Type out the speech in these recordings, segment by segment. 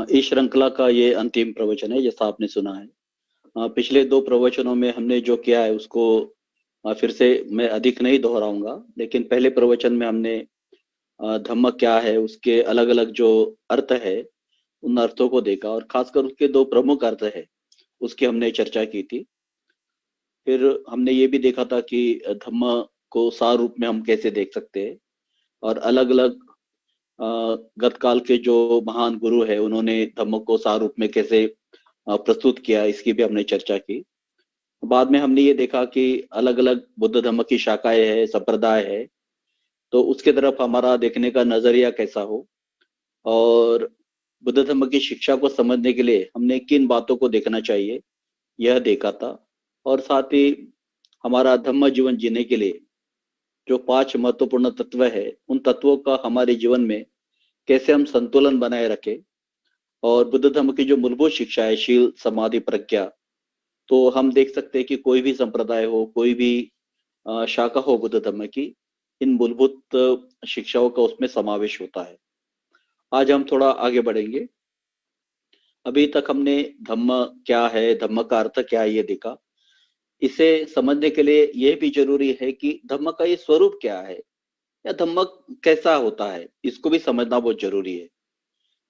इस श्रृंखला का ये अंतिम प्रवचन है, जैसा आपने सुना है। पिछले दो प्रवचनों में हमने जो किया है उसको फिर से मैं अधिक नहीं दोहराऊंगा, लेकिन पहले प्रवचन में हमने धम्म क्या है, उसके अलग अलग जो अर्थ है, उन अर्थों को देखा और खासकर उसके दो प्रमुख अर्थ है उसकी हमने चर्चा की थी। फिर हमने ये भी देखा था कि धम्म को सार रूप में हम कैसे देख सकते हैं, और अलग अलग गतकाल के जो महान गुरु है उन्होंने धम्म को सार रूप में कैसे प्रस्तुत किया, इसकी भी हमने चर्चा की। बाद में हमने ये देखा कि अलग अलग बुद्ध धर्म की शाखाएं है, संप्रदाय है, तो उसके तरफ हमारा देखने का नजरिया कैसा हो, और बुद्ध धर्म की शिक्षा को समझने के लिए हमने किन बातों को देखना चाहिए, यह देखा था। और साथ ही हमारा धम्म जीवन जीने के लिए जो 5 महत्वपूर्ण तत्व है, उन तत्वों का हमारे जीवन में कैसे हम संतुलन बनाए रखें, और बुद्ध धर्म की जो मूलभूत शिक्षा है, शील समाधि प्रज्ञा, तो हम देख सकते हैं कि कोई भी संप्रदाय हो, कोई भी शाखा हो बुद्ध धर्म की, इन मूलभूत शिक्षाओं का उसमें समावेश होता है। आज हम थोड़ा आगे बढ़ेंगे। अभी तक हमने धम्म क्या है, धम्म का अर्थ क्या है, ये देखा। इसे समझने के लिए यह भी जरूरी है कि धम्म का ये स्वरूप क्या है, या धम्म कैसा होता है, इसको भी समझना बहुत जरूरी है।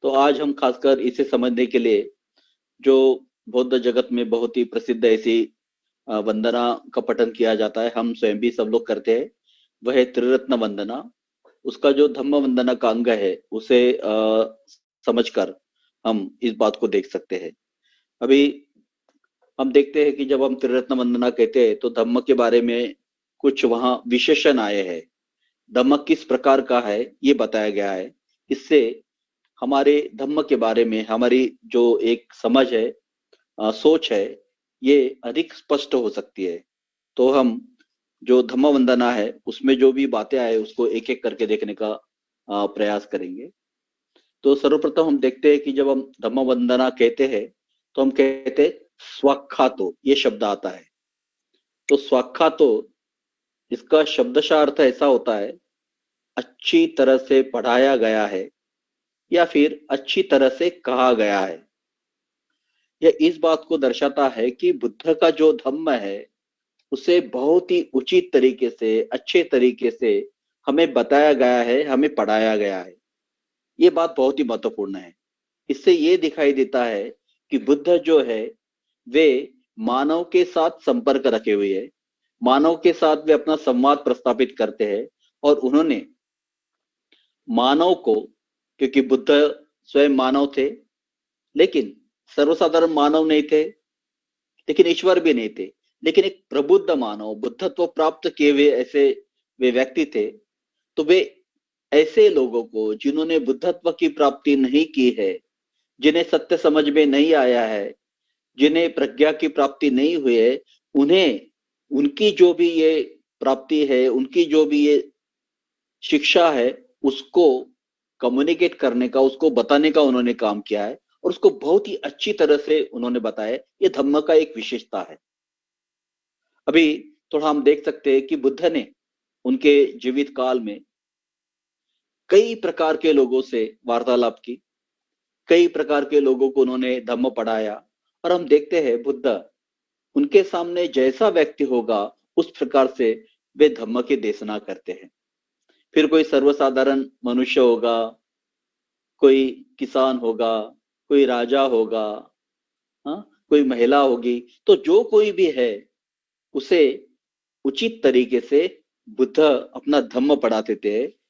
तो आज हम खासकर इसे समझने के लिए जो बौद्ध जगत में बहुत ही प्रसिद्ध ऐसी वंदना का पठन किया जाता है, हम स्वयं भी सब लोग करते हैं, वह है त्रिरत्न वंदना। उसका जो धम्म वंदना का अंग है, उसे समझकर हम इस बात को देख सकते हैं। अभी हम देखते हैं कि जब हम त्रिरत्न वंदना कहते हैं तो धम्म के बारे में कुछ वहां विशेषण आए हैं। धम्म किस प्रकार का है ये बताया गया है। इससे हमारे धम्म के बारे में हमारी जो एक समझ है, सोच है, ये अधिक स्पष्ट हो सकती है। तो हम जो धम्म वंदना है उसमें जो भी बातें आए उसको एक एक करके देखने का प्रयास करेंगे। तो सर्वप्रथम हम देखते हैं कि जब हम धम्म वंदना कहते हैं तो हम कहते हैं स्वाख्यातो, ये शब्द आता है। तो स्वाख्यातो, इसका शब्दशः अर्थ ऐसा होता है, अच्छी तरह से पढ़ाया गया है या फिर अच्छी तरह से कहा गया है। यह इस बात को दर्शाता है कि बुद्ध का जो धम्म है उसे बहुत ही उचित तरीके से, अच्छे तरीके से हमें बताया गया है, हमें पढ़ाया गया है। ये बात बहुत ही महत्वपूर्ण है। इससे ये दिखाई देता है कि बुद्ध जो है वे मानव के साथ संपर्क रखे हुए है, मानव के साथ वे अपना संवाद प्रस्थापित करते हैं, और उन्होंने मानव को, क्योंकि बुद्ध स्वयं मानव थे, लेकिन सर्वसाधारण मानव नहीं थे, लेकिन ईश्वर भी नहीं थे, लेकिन एक प्रबुद्ध मानव, बुद्धत्व प्राप्त किए हुए ऐसे वे व्यक्ति थे। तो वे ऐसे लोगों को जिन्होंने बुद्धत्व की प्राप्ति नहीं की है, जिन्हें सत्य समझ में नहीं आया है, जिन्हें प्रज्ञा की प्राप्ति नहीं हुई है, उन्हें उनकी जो भी ये प्राप्ति है, उनकी जो भी ये शिक्षा है, उसको कम्युनिकेट करने का, उसको बताने का उन्होंने काम किया है, और उसको बहुत ही अच्छी तरह से उन्होंने बताया। ये धम्म का एक विशेषता है। अभी थोड़ा हम देख सकते हैं कि बुद्ध ने उनके जीवित काल में कई प्रकार के लोगों से वार्तालाप की, कई प्रकार के लोगों को उन्होंने धम्म पढ़ाया, और हम देखते हैं बुद्ध उनके सामने जैसा व्यक्ति होगा उस प्रकार से वे धम्म की देशना करते हैं। फिर कोई सर्वसाधारण मनुष्य होगा, कोई किसान होगा, कोई राजा होगा, हाँ, कोई महिला होगी, तो जो कोई भी है उसे उचित तरीके से बुद्ध अपना धम्म पढ़ाते थे।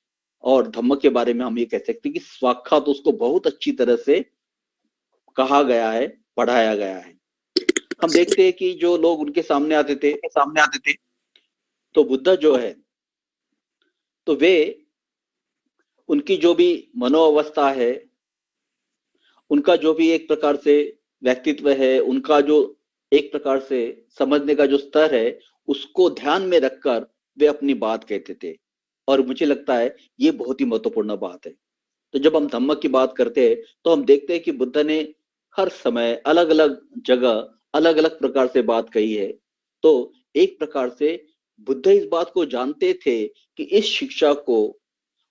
और धम्म के बारे में हम ये कह सकते हैं कि स्वाख्यात उसको बहुत अच्छी तरह से कहा गया है, पढ़ाया गया है। हम देखते हैं कि जो लोग उनके सामने आते थे, तो बुद्ध जो है, तो वे उनकी जो भी मनोअवस्था है, उनका जो भी एक प्रकार से व्यक्तित्व है, उनका जो एक प्रकार से समझने का जो स्तर है, उसको ध्यान में रखकर वे अपनी बात कहते थे। और मुझे लगता है ये बहुत ही महत्वपूर्ण बात है। तो जब हम धम्म की बात करते हैं तो हम देखते हैं कि बुद्ध ने हर समय अलग अलग जगह अलग अलग प्रकार से बात कही है। तो एक प्रकार से बुद्ध इस बात को जानते थे कि इस शिक्षा को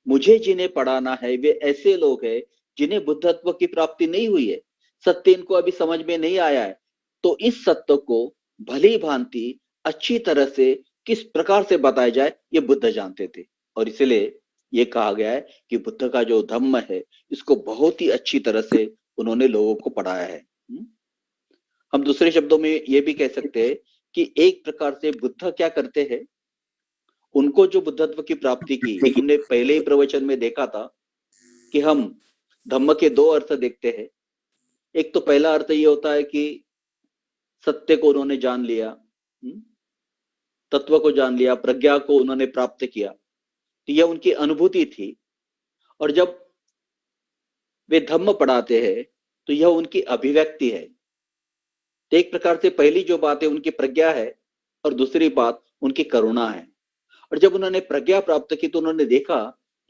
मुझे जिन्हें पढ़ाना है वे ऐसे लोग हैं जिन्हें बुद्धत्व की प्राप्ति नहीं हुई है, सत्य इनको अभी समझ में नहीं आया है, तो इस सत्य को भली भांति अच्छी तरह से किस प्रकार से बताया जाए ये बुद्ध जानते थे। और इसलिए ये कहा गया है कि बुद्ध का जो धम्म है इसको बहुत ही अच्छी तरह से उन्होंने लोगों को पढ़ाया है। हम दूसरे शब्दों में ये भी कह सकते हैं कि एक प्रकार से बुद्ध क्या करते हैं, उनको जो बुद्धत्व की प्राप्ति की, हमने पहले ही प्रवचन में देखा था कि हम धम्म के दो अर्थ देखते हैं। एक तो पहला अर्थ ये होता है कि सत्य को उन्होंने जान लिया, तत्व को जान लिया, प्रज्ञा को उन्होंने प्राप्त किया, तो यह उनकी अनुभूति थी। और जब वे धम्म पढ़ाते हैं तो यह उनकी अभिव्यक्ति है। तो एक प्रकार से पहली जो बात है उनकी प्रज्ञा है और दूसरी बात उनकी करुणा है। और जब उन्होंने प्रज्ञा प्राप्त की तो उन्होंने देखा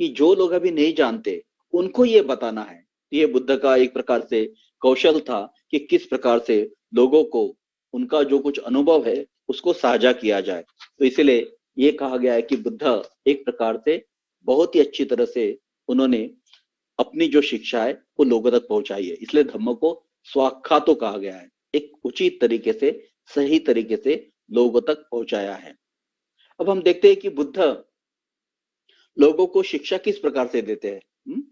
कि जो लोग अभी नहीं जानते उनको ये बताना है। तो ये बुद्ध का एक प्रकार से कौशल था कि किस प्रकार से लोगों को उनका जो कुछ अनुभव है उसको साझा किया जाए। तो इसलिए ये कहा गया है कि बुद्ध एक प्रकार से बहुत ही अच्छी तरह से उन्होंने अपनी जो शिक्षा है वो लोगों तक पहुंचाई है। इसलिए धम्म को स्वाख्यातो कहा गया है, एक उचित तरीके से सही तरीके से लोगों तक पहुंचाया है। अब हम देखते हैं कि बुद्ध लोगों को शिक्षा किस प्रकार से देते हैं।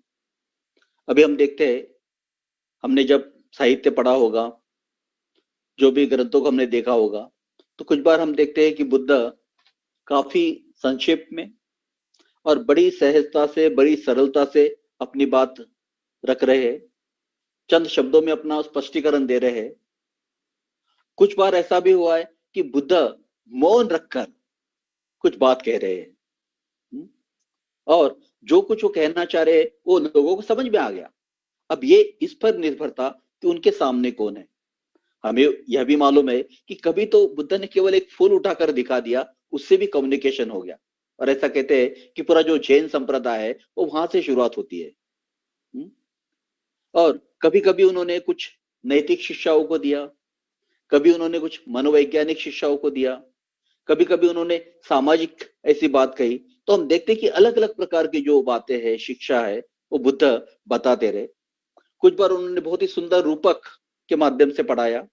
अभी हम देखते हैं, हमने जब साहित्य पढ़ा होगा, जो भी ग्रंथों को हमने देखा होगा, तो कुछ बार हम देखते हैं कि बुद्ध काफी संक्षेप में और बड़ी सहजता से, बड़ी सरलता से अपनी बात रख रहे हैं, चंद शब्दों में अपना स्पष्टीकरण दे रहे हैं। कुछ बार ऐसा भी हुआ है कि बुद्ध मौन रखकर कुछ बात कह रहे हैं और जो कुछ वो कहना चाह रहे हैं वो लोगों को समझ में आ गया। अब ये इस पर निर्भर था कि उनके सामने कौन है। हमें यह भी मालूम है कि कभी तो बुद्ध ने केवल एक फूल उठाकर दिखा दिया, उससे भी कम्युनिकेशन हो गया। और ऐसा कहते हैं कि पूरा जो जैन संप्रदाय है वो वहां से शुरुआत होती है। और कभी कभी उन्होंने कुछ नैतिक शिक्षाओं को दिया, कभी उन्होंने कुछ मनोवैज्ञानिक शिक्षाओं को दिया, कभी कभी उन्होंने सामाजिक ऐसी बात कही। तो हम देखते हैं कि अलग अलग प्रकार की जो बातें हैं, शिक्षा है, वो बुद्ध बताते रहे। कुछ बार उन्होंने बहुत ही सुंदर रूपक के माध्यम से पढ़ाया,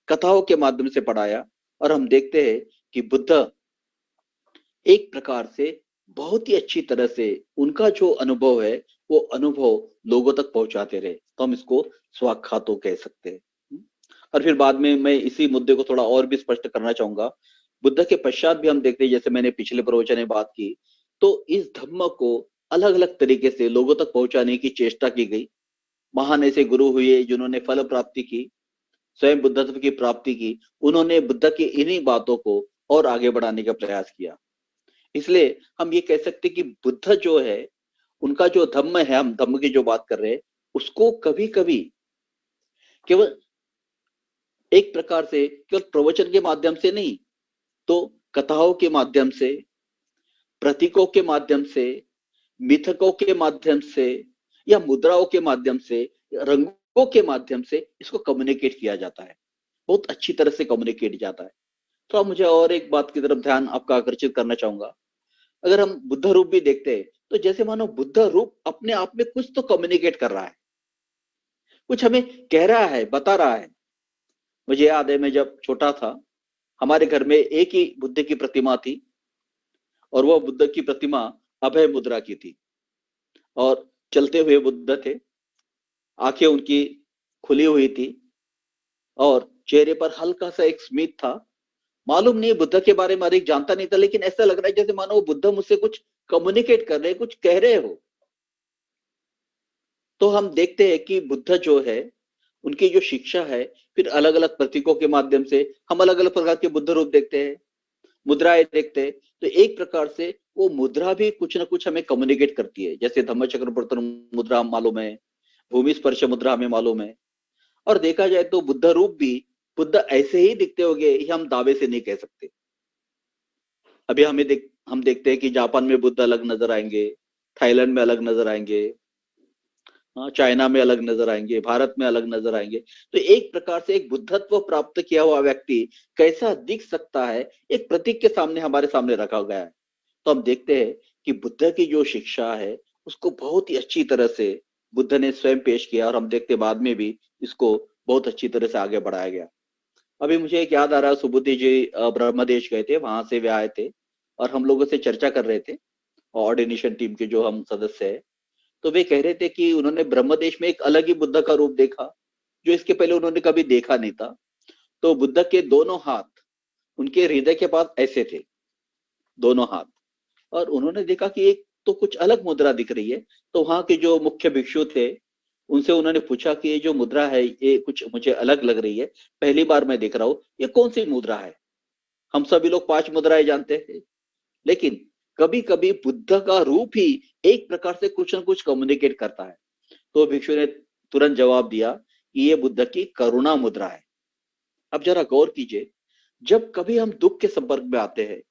कथाओं के माध्यम से पढ़ाया। और हम देखते हैं कि बुद्ध एक प्रकार से बहुत ही अच्छी तरह से उनका जो अनुभव है वो अनुभव लोगों तक पहुंचाते रहे। तो हम इसको स्वाख्यातो कह सकते हैं। और फिर बाद में मैं इसी मुद्दे को थोड़ा और भी स्पष्ट करना चाहूंगा। बुद्ध के पश्चात भी हम देखते हैं, जैसे मैंने पिछले प्रवचन में बात की, तो इस धम्म को अलग अलग तरीके से लोगों तक पहुंचाने की चेष्टा की गई। महान ऐसे गुरु हुए जिन्होंने फल प्राप्ति की, स्वयं बुद्धत्व की प्राप्ति की, उन्होंने बुद्ध की इन्हीं बातों को और आगे बढ़ाने का प्रयास किया। इसलिए हम ये कह सकते कि बुद्ध जो है, उनका जो धम्म है, हम धम्म की जो बात कर रहे हैं, उसको कभी कभी केवल एक प्रकार से केवल प्रवचन के माध्यम से नहीं, तो कथाओं के माध्यम से, प्रतीकों के माध्यम से, मिथकों के माध्यम से या मुद्राओं के माध्यम से, रंगों के माध्यम से इसको कम्युनिकेट किया जाता है। बहुत अच्छी तरह से कम्युनिकेट जाता है। तो अब मुझे और एक बात की तरफ ध्यान आपका आकर्षित करना चाहूंगा। अगर हम बुद्ध रूप भी देखते हैं तो जैसे मानो बुद्ध रूप अपने आप में कुछ तो कम्युनिकेट कर रहा है, कुछ हमें कह रहा है, बता रहा है। मुझे याद है, मैं जब छोटा था, हमारे घर में एक ही बुद्ध की प्रतिमा थी और वह बुद्ध की प्रतिमा अभय मुद्रा की थी और चलते हुए बुद्ध थे, आंखें उनकी खुली हुई थी और चेहरे पर हल्का सा एक स्मित था। मालूम नहीं बुद्ध के बारे में अधिक जानता नहीं था, लेकिन ऐसा लग रहा है जैसे मानो बुद्ध मुझसे कुछ कम्युनिकेट कर रहे, कुछ कह रहे हो। तो हम देखते हैं कि बुद्ध जो है, उनकी जो शिक्षा है, फिर अलग अलग प्रतीकों के माध्यम से हम अलग अलग प्रकार के बुद्ध रूप देखते हैं, मुद्राएं देखते हैं। तो एक प्रकार से वो मुद्रा भी कुछ ना कुछ हमें कम्युनिकेट करती है। जैसे धम्म चक्र प्रवर्तन मुद्रा हम मालूम है, भूमि स्पर्श मुद्रा हमें मालूम है। और देखा जाए तो बुद्ध रूप भी बुद्ध ऐसे ही दिखते होंगे, ये हम दावे से नहीं कह सकते। अभी हम देखते हैं कि जापान में बुद्ध अलग नजर आएंगे, थाईलैंड में अलग नजर आएंगे, चाइना में अलग नजर आएंगे, भारत में अलग नजर आएंगे। तो एक प्रकार से एक बुद्धत्व प्राप्त किया हुआ व्यक्ति कैसा दिख सकता है, एक प्रतीक के सामने हमारे सामने रखा गया है। तो हम देखते हैं कि बुद्ध की जो शिक्षा है उसको बहुत ही अच्छी तरह से बुद्ध ने स्वयं पेश किया और हम देखते बाद में भी इसको बहुत अच्छी तरह से आगे बढ़ाया गया। अभी मुझे एक याद आ रहा है, सुबुद्धि जी ब्रह्मदेश गए थे, वहां से वे आए थे और हम लोगों से चर्चा कर रहे थे, ऑर्डिनेशन टीम के जो हम सदस्य है, तो वे कह रहे थे कि उन्होंने ब्रह्मदेश में एक अलग ही बुद्ध का रूप देखा, जो इसके पहले उन्होंने कभी देखा नहीं था। तो बुद्ध के दोनों हाथ उनके हृदय के पास ऐसे थे, दोनों हाथ, और उन्होंने देखा कि एक तो कुछ अलग मुद्रा दिख रही है। तो वहां के जो मुख्य भिक्षु थे, उनसे उन्होंने पूछा कि ये जो मुद्रा है ये कुछ मुझे अलग लग रही है, पहली बार मैं देख रहा हूँ, ये कौन सी मुद्रा है? हम सभी लोग 5 मुद्राएं जानते हैं, लेकिन कभी कभी बुद्ध का रूप ही एक प्रकार से कुछ न कुछ कम्युनिकेट करता है। तो भिक्षु ने तुरंत जवाब दिया कि ये बुद्ध की करुणा मुद्रा है। अब जरा गौर कीजिए, जब कभी हम दुख के संपर्क में आते हैं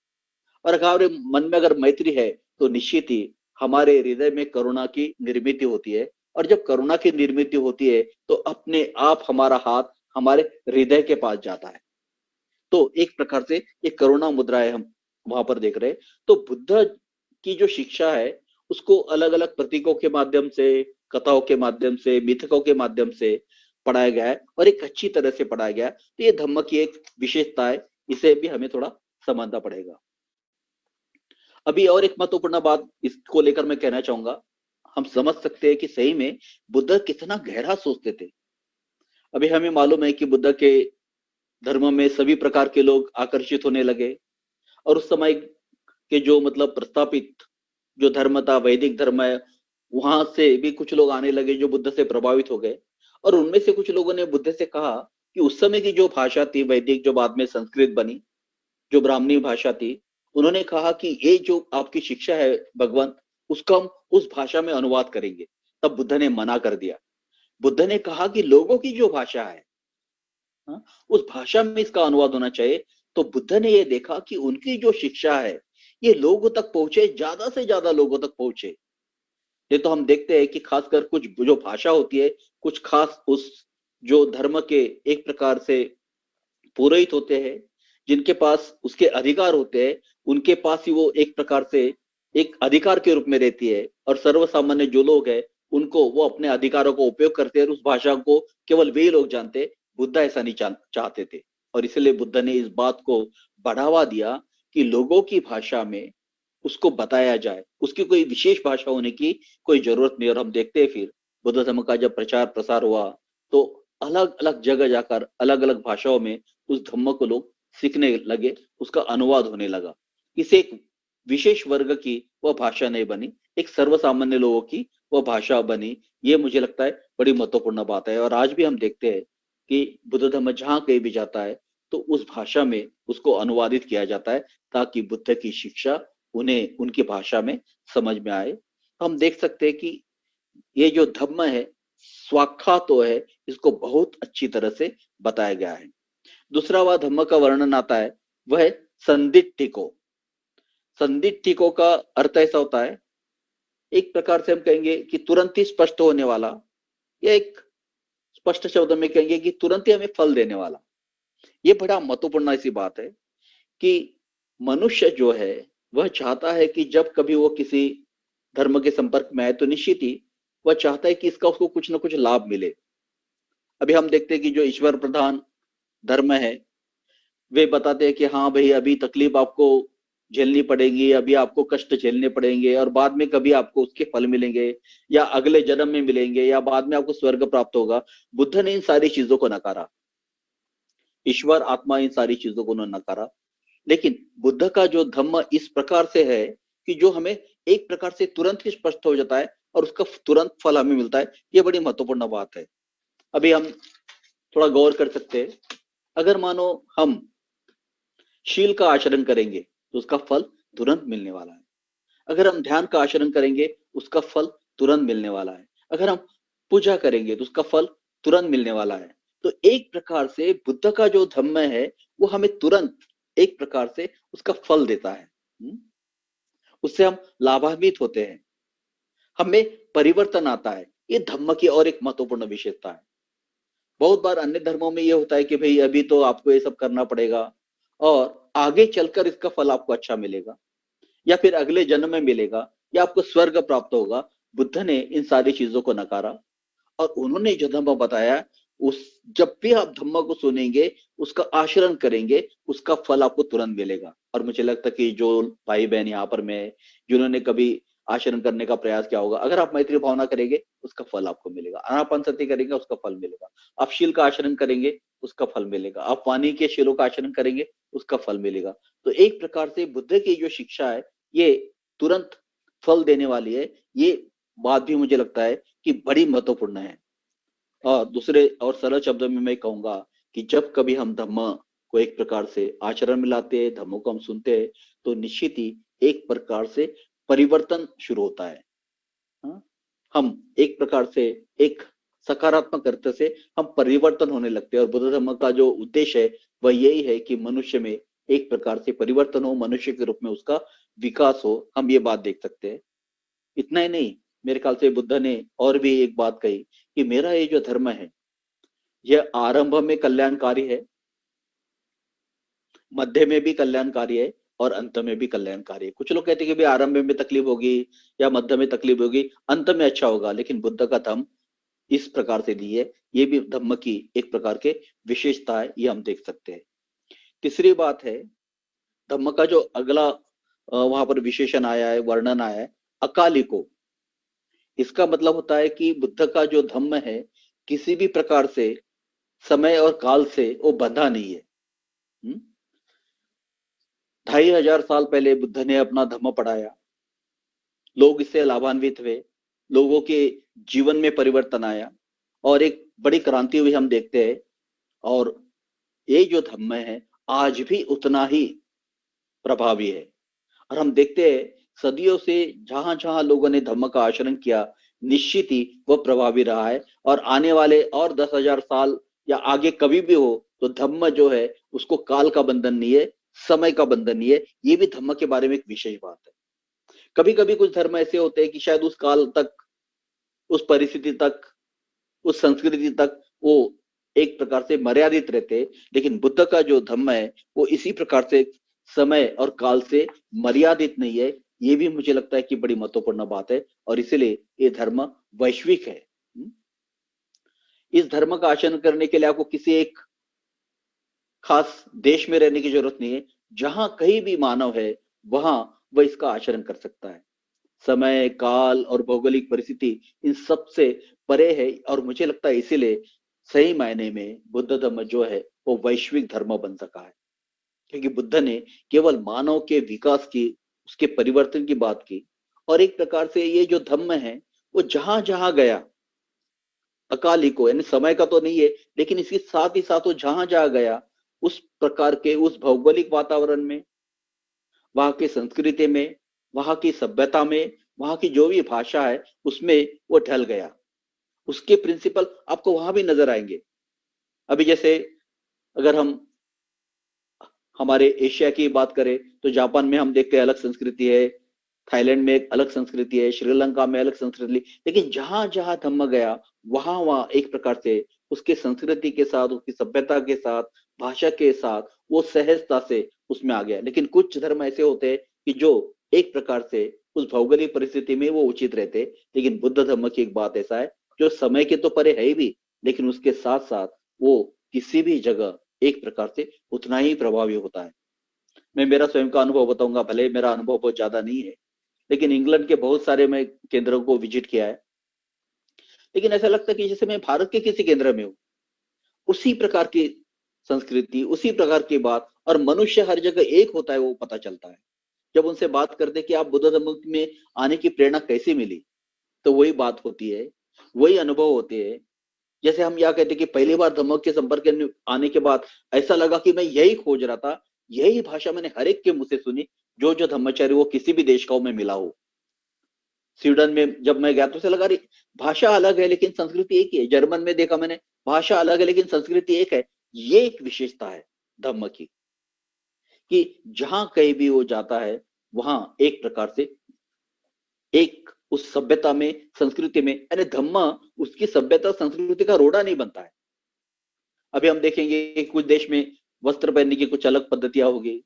और हमारे मन में अगर मैत्री है, तो निश्चित ही हमारे हृदय में करुणा की निर्मित होती है, और जब करुणा की निर्मित होती है तो अपने आप हमारा हाथ हमारे हृदय के पास जाता है। तो एक प्रकार से एक करुणा मुद्रा है, हम वहां पर देख रहे हैं। तो बुद्ध की जो शिक्षा है, उसको अलग अलग प्रतीकों के माध्यम से, कथाओं के माध्यम से, मिथकों के माध्यम से पढ़ाया गया है, और एक अच्छी तरह से पढ़ाया गया है। तो ये धम्म की एक विशेषता है, इसे भी हमें थोड़ा समझना पड़ेगा। अभी और एक महत्वपूर्ण बात इसको लेकर मैं कहना चाहूंगा, हम समझ सकते हैं कि सही में बुद्ध कितना गहरा सोचते थे। अभी हमें मालूम है कि बुद्ध के धर्म में सभी प्रकार के लोग आकर्षित होने लगे, और उस समय के जो मतलब प्रस्थापित जो धर्म था, वैदिक धर्म है, वहां से भी कुछ लोग आने लगे जो बुद्ध से प्रभावित हो गए। और उनमें से कुछ लोगों ने बुद्ध से कहा कि उस समय की जो भाषा थी वैदिक, जो बाद में संस्कृत बनी, जो ब्राह्मणी भाषा थी, उन्होंने कहा कि ये जो आपकी शिक्षा है भगवान, उसका हम उस भाषा में अनुवाद करेंगे। तब बुद्ध ने मना कर दिया। बुद्ध ने कहा कि लोगों की जो भाषा है, हाँ, उस भाषा में इसका अनुवाद होना चाहिए। तो बुद्ध ने ये देखा कि उनकी जो शिक्षा है ये लोगों तक पहुंचे, ज्यादा से ज्यादा लोगों तक पहुंचे। ये तो हम देखते हैं कि खासकर कुछ जो भाषा होती है, कुछ खास उस जो धर्म के एक प्रकार से पुरोहित होते हैं, जिनके पास उसके अधिकार होते हैं, उनके पास ही वो एक प्रकार से एक अधिकार के रूप में रहती है, और सर्वसामान्य जो लोग हैं उनको वो अपने अधिकारों को उपयोग करते हैं, और उस भाषा को केवल वे लोग जानते। बुद्ध ऐसा नहीं चाहते थे, और इसलिए बुद्ध ने इस बात को बढ़ावा दिया कि लोगों की भाषा में उसको बताया जाए, उसकी कोई विशेष भाषा होने की कोई जरूरत नहीं। और हम देखते हैं फिर बुद्ध धर्म का जब प्रचार प्रसार हुआ, तो अलग अलग जगह जाकर अलग अलग भाषाओं में उस धम्म को लोग सीखने लगे, उसका अनुवाद होने लगा। इसे एक विशेष वर्ग की वह भाषा नहीं बनी, एक सर्वसामान्य लोगों की वह भाषा बनी। ये मुझे लगता है बड़ी महत्वपूर्ण बात है। और आज भी हम देखते हैं कि बुद्ध धर्म जहाँ कहीं भी जाता है तो उस भाषा में उसको अनुवादित किया जाता है, ताकि बुद्ध की शिक्षा उन्हें उनकी भाषा में समझ में आए। हम देख सकते हैं कि ये जो धम्म है, स्वाख्या तो है, इसको बहुत अच्छी तरह से बताया गया है। दूसरा वह धम्म का वर्णन आता है, वह है संदिट्ठिको। संदिट्ठिको का अर्थ ऐसा होता है, एक प्रकार से हम कहेंगे कि तुरंत ही स्पष्ट होने वाला, या एक स्पष्ट शब्द में कहेंगे कि तुरंत ही हमें फल देने वाला। ये बड़ा महत्वपूर्ण ऐसी बात है कि मनुष्य जो है वह चाहता है कि जब कभी वो किसी धर्म के संपर्क में आए, तो निश्चित ही वह चाहता है कि इसका उसको कुछ ना कुछ लाभ मिले। अभी हम देखते हैं कि जो ईश्वर प्रधान धर्म है, वे बताते हैं कि हाँ भाई, अभी तकलीफ आपको झेलनी पड़ेगी, अभी आपको कष्ट झेलने पड़ेंगे, और बाद में कभी आपको उसके फल मिलेंगे, या अगले जन्म में मिलेंगे, या बाद में आपको स्वर्ग प्राप्त होगा। बुद्ध ने इन सारी चीजों को नकारा, ईश्वर आत्मा इन सारी चीजों को उन्होंने नकारा। लेकिन बुद्ध का जो धम्म इस प्रकार से है कि जो हमें एक प्रकार से तुरंत ही स्पष्ट हो जाता है, और उसका तुरंत फल हमें मिलता है। ये बड़ी महत्वपूर्ण बात है। अभी हम थोड़ा गौर कर सकते हैं, अगर मानो हम शील का आचरण करेंगे तो उसका फल तुरंत मिलने वाला है। अगर हम ध्यान का आचरण करेंगे, उसका फल तुरंत मिलने वाला है। अगर हम पूजा करेंगे तो उसका फल तुरंत मिलने वाला है। तो एक प्रकार से बुद्ध का जो धम्म है वो हमें तुरंत एक प्रकार से उसका फल देता है। उससे हम लाभान्वित होते हैं, हमें परिवर्तन आता है। ये धम्म की और एक महत्वपूर्ण विशेषता है। बहुत बार अन्य धर्मों में ये होता है कि भाई अभी तो आपको ये सब करना पड़ेगा, और आगे चलकर इसका फल आपको अच्छा मिलेगा, या फिर अगले जन्म में मिलेगा, या आपको स्वर्ग प्राप्त होगा। बुद्ध ने इन सारी चीजों को नकारा और उन्होंने जो धम्म बताया, उस जब भी आप धम्म को सुनेंगे, उसका आचरण करेंगे, उसका फल आपको तुरंत मिलेगा। और मुझे लगता है कि जो भाई बहन यहाँ पर में जिन्होंने कभी आचरण करने का प्रयास किया होगा, अगर आप मैत्री भावना करेंगे, उसका फल आपको मिलेगा। आनापानसति करेंगे, उसका फल मिलेगा। आप शील का आचरण करेंगे, उसका फल मिलेगा। आप वाणी के शीलों का आचरण करेंगे, उसका फल मिलेगा। तो एक प्रकार से बुद्ध की जो शिक्षा है, ये तुरंत फल देने वाली है। ये बात भी मुझे लगता है कि बड़ी महत्वपूर्ण है। और दूसरे और सरल शब्दों में मैं कहूंगा कि जब कभी हम धम्म को एक प्रकार से आचरण में लाते हैं, धम्मों को हम सुनते हैं, तो निश्चित ही एक प्रकार से परिवर्तन शुरू होता है। हाँ? हम एक प्रकार से एक सकारात्मक अर्थ से हम परिवर्तन होने लगते हैं। और बुद्ध धर्म का जो उद्देश्य है वह यही है कि मनुष्य में एक प्रकार से परिवर्तन हो, मनुष्य के रूप में उसका विकास हो। हम ये बात देख सकते हैं। इतना ही नहीं, मेरे ख्याल से बुद्ध ने और भी एक बात कही कि मेरा ये जो धर्म है, यह आरंभ में कल्याणकारी है, मध्य में भी कल्याणकारी है और अंत में भी कल्याणकारी है। कुछ लोग कहते हैं कि भाई आरंभ में तकलीफ होगी या मध्य में तकलीफ होगी, अंत में अच्छा होगा, लेकिन बुद्ध का धम्म इस प्रकार से नहीं है। ये भी धम्म की एक प्रकार के विशेषता है, ये हम देख सकते हैं। तीसरी बात है, धम्म का जो अगला वहां पर विशेषण आया है, वर्णन आया है, अकालिको। इसका मतलब होता है कि बुद्ध का जो धम्म है, किसी भी प्रकार से समय और काल से वो बंधा नहीं है। 2500 साल पहले बुद्ध ने अपना धम्म पढ़ाया, लोग इससे लाभान्वित हुए, लोगों के जीवन में परिवर्तन आया और एक बड़ी क्रांति हुई हम देखते हैं। और ये जो धम्म है आज भी उतना ही प्रभावी है। और हम देखते हैं सदियों से जहां जहां लोगों ने धम्म का आचरण किया, निश्चित ही वह प्रभावी रहा है। और आने वाले और 10,000 साल या आगे कभी भी हो, तो धम्म जो है उसको काल का बंधन नहीं है, समय का बंधन नहीं है। ये भी धम्म के बारे में एक विशेष बात है। कभी कभी कुछ धर्म ऐसे होते हैं कि शायद उस काल तक, उस परिस्थिति तक, उस संस्कृति तक वो एक प्रकार से मर्यादित रहते, लेकिन बुद्ध का जो धम्म है वो इसी प्रकार से समय और काल से मर्यादित नहीं है। ये भी मुझे लगता है कि बड़ी महत्वपूर्ण बात है और इसीलिए ये धर्म वैश्विक है। इस धर्म का आचरण करने के लिए आपको किसी एक खास देश में रहने की जरूरत नहीं है। जहां कहीं भी मानव है, वहां वह इसका आचरण कर सकता है। समय, काल और भौगोलिक परिस्थिति इन सब से परे है। और मुझे लगता है इसीलिए सही मायने में बुद्ध धर्म जो है वो वैश्विक धर्म बन सका है, क्योंकि बुद्ध ने केवल मानव के विकास की, उसके परिवर्तन की बात की। और एक प्रकार से ये जो धम्म है वो जहां जहां गया, अकालिको यानी समय का तो नहीं है, लेकिन इसके साथ ही साथ वो जहां जहां गया, उस प्रकार के उस भौगोलिक वातावरण में, वहां की संस्कृति में, वहां की सभ्यता में, वहां की जो भी भाषा है उसमें वो ढल गया। उसके प्रिंसिपल आपको वहां भी नजर आएंगे। अभी जैसे अगर हम हमारे एशिया की बात करें, तो जापान में हम देखते हैं अलग संस्कृति है, थाईलैंड में एक अलग संस्कृति है, श्रीलंका में अलग संस्कृति। लेकिन जहां जहां धम्म गया, वहां वहां एक प्रकार से उसके संस्कृति के साथ, उसकी सभ्यता के साथ, भाषा के साथ वो सहजता से उसमें आ गया। लेकिन कुछ धर्म ऐसे होते हैं कि जो एक प्रकार से उस भौगोलिक परिस्थिति में वो उचित रहते। लेकिन बुद्ध धर्म की एक बात ऐसा है, जो समय के तो परे है ही भी, लेकिन उसके साथ साथ वो किसी भी जगह एक प्रकार से उतना ही प्रभावी होता है। मैं मेरा स्वयं का अनुभव बताऊंगा, भले मेरा अनुभव बहुत ज्यादा नहीं है, लेकिन इंग्लैंड के बहुत सारे मैं केंद्रों को विजिट किया है। लेकिन ऐसा लगता है कि जैसे मैं भारत के किसी केंद्र में हूँ, उसी प्रकार की संस्कृति, उसी प्रकार की बात, और मनुष्य हर जगह एक होता है वो पता चलता है। जब उनसे बात करते कि आप बुद्ध धर्म में आने की प्रेरणा कैसे मिली, तो वही बात होती है, वही अनुभव होते हैं। जैसे हम यह कहते कि पहली बार धम्म के संपर्क में आने के बाद ऐसा लगा कि मैं यही खोज रहा था, यही भाषा मैंने हर एक के मुंह से सुनी, जो जो धम्मचारी वो किसी भी देश का हो, मैं मिला हूं। स्वीडन में जब मैं गया तो ऐसा लगा, भाषा अलग है लेकिन संस्कृति एक ही है। जर्मन में देखा मैंने, भाषा अलग है लेकिन संस्कृति एक है। ये एक विशेषता है धम्म की, कि जहां कहीं भी वो जाता है, वहां एक प्रकार से एक उस सभ्यता में, संस्कृति में, यानी धम्म उसकी सभ्यता संस्कृति का रोड़ा नहीं बनता है। अभी हम देखेंगे कि कुछ देश में वस्त्र पहनने की कुछ अलग पद्धतियां होगी,